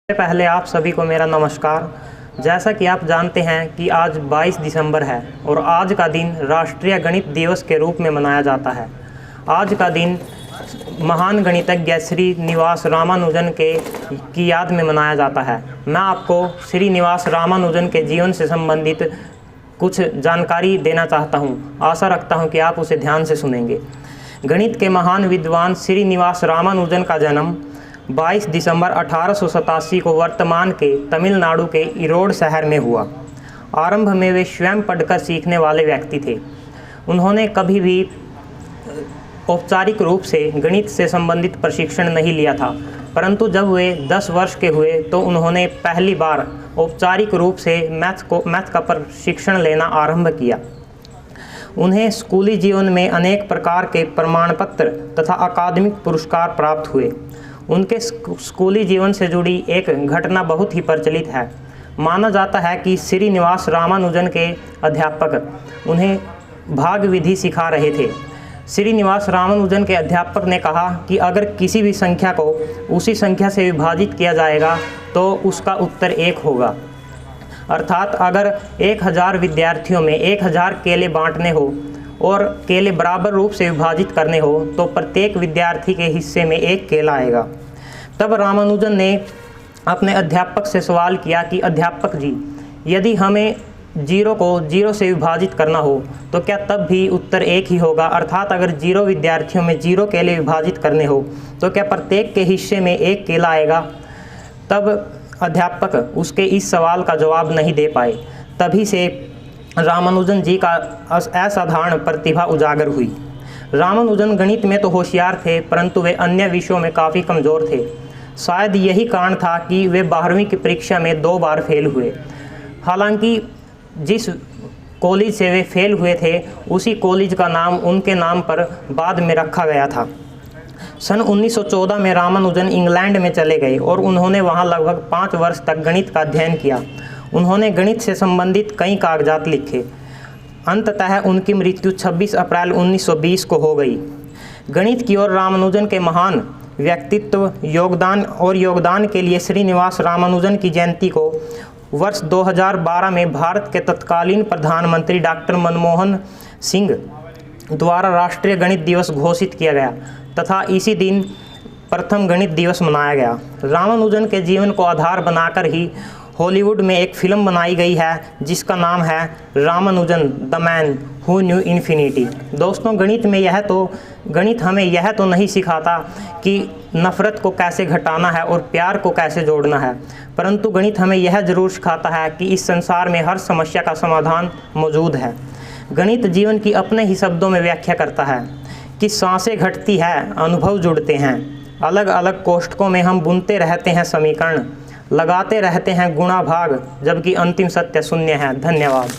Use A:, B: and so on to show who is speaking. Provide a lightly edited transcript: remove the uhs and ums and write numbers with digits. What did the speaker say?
A: पहले आप सभी को मेरा नमस्कार। जैसा कि आप जानते हैं कि आज 22 दिसंबर है और आज का दिन राष्ट्रीय गणित दिवस के रूप में मनाया जाता है। आज का दिन महान गणितज्ञ श्रीनिवास रामानुजन की याद में मनाया जाता है। मैं आपको श्रीनिवास रामानुजन के जीवन से संबंधित कुछ जानकारी देना चाहता हूं। आशा रखता हूं कि आप उसे ध्यान से सुनेंगे। गणित के महान विद्वान श्रीनिवास रामानुजन का जन्म 22 दिसंबर 1887 को वर्तमान के तमिलनाडु के इरोड शहर में हुआ। आरंभ में वे स्वयं पढ़कर सीखने वाले व्यक्ति थे। उन्होंने कभी भी औपचारिक रूप से गणित से संबंधित प्रशिक्षण नहीं लिया था, परंतु जब वे 10 वर्ष के हुए तो उन्होंने पहली बार औपचारिक रूप से मैथ का प्रशिक्षण लेना आरंभ किया। उन्हें स्कूली जीवन में अनेक प्रकार के प्रमाण पत्र तथा अकादमिक पुरस्कार प्राप्त हुए। उनके स्कूली जीवन से जुड़ी एक घटना बहुत ही प्रचलित है। माना जाता है कि श्रीनिवास रामानुजन के अध्यापक उन्हें भाग विधि सिखा रहे थे। श्रीनिवास रामानुजन के अध्यापक ने कहा कि अगर किसी भी संख्या को उसी संख्या से विभाजित किया जाएगा तो उसका उत्तर 1 होगा। अर्थात अगर 1000 विद्यार्थियों में 1000 केले बांटने हो और केले बराबर रूप से विभाजित करने हो तो प्रत्येक विद्यार्थी के हिस्से में 1 केला आएगा। तब रामानुजन ने अपने अध्यापक से सवाल किया कि अध्यापक जी, यदि हमें 0 को 0 से विभाजित करना हो तो क्या तब भी उत्तर 1 ही होगा? अर्थात अगर 0 विद्यार्थियों में 0 केले विभाजित करने हो तो क्या प्रत्येक के हिस्से में 1 केला आएगा? तब अध्यापक उसके इस सवाल का जवाब नहीं दे पाए। तभी से रामानुजन जी का असाधारण प्रतिभा उजागर हुई। रामानुजन गणित में तो होशियार थे, परंतु वे अन्य विषयों में काफ़ी कमज़ोर थे। शायद यही कारण था कि वे 12वीं की परीक्षा में 2 बार फेल हुए। हालांकि जिस कॉलेज से वे फेल हुए थे उसी कॉलेज का नाम उनके नाम पर बाद में रखा गया था। सन 1914 में रामानुजन इंग्लैंड में चले गए और उन्होंने वहां लगभग 5 वर्ष तक गणित का अध्ययन किया। उन्होंने गणित से संबंधित कई कागजात लिखे। अंततः उनकी मृत्यु 26 अप्रैल 1920 को हो गई। गणित की ओर रामानुजन के महान व्यक्तित्व योगदान के लिए श्रीनिवास रामानुजन की जयंती को वर्ष 2012 में भारत के तत्कालीन प्रधानमंत्री डॉक्टर मनमोहन सिंह द्वारा राष्ट्रीय गणित दिवस घोषित किया गया तथा इसी दिन प्रथम गणित दिवस मनाया गया। रामानुजन के जीवन को आधार बनाकर ही हॉलीवुड में एक फिल्म बनाई गई है जिसका नाम है Ramanujan the man who knew infinity. दोस्तों, गणित हमें यह तो नहीं सिखाता कि नफ़रत को कैसे घटाना है और प्यार को कैसे जोड़ना है, परंतु गणित हमें यह ज़रूर सिखाता है कि इस संसार में हर समस्या का समाधान मौजूद है। गणित जीवन की अपने ही शब्दों में व्याख्या करता है कि सांसें घटती है, अनुभव जुड़ते हैं, अलग अलग कोष्ठकों में हम बुनते रहते हैं समीकरण, लगाते रहते हैं गुणा भाग, जबकि अंतिम सत्य शून्य है। धन्यवाद।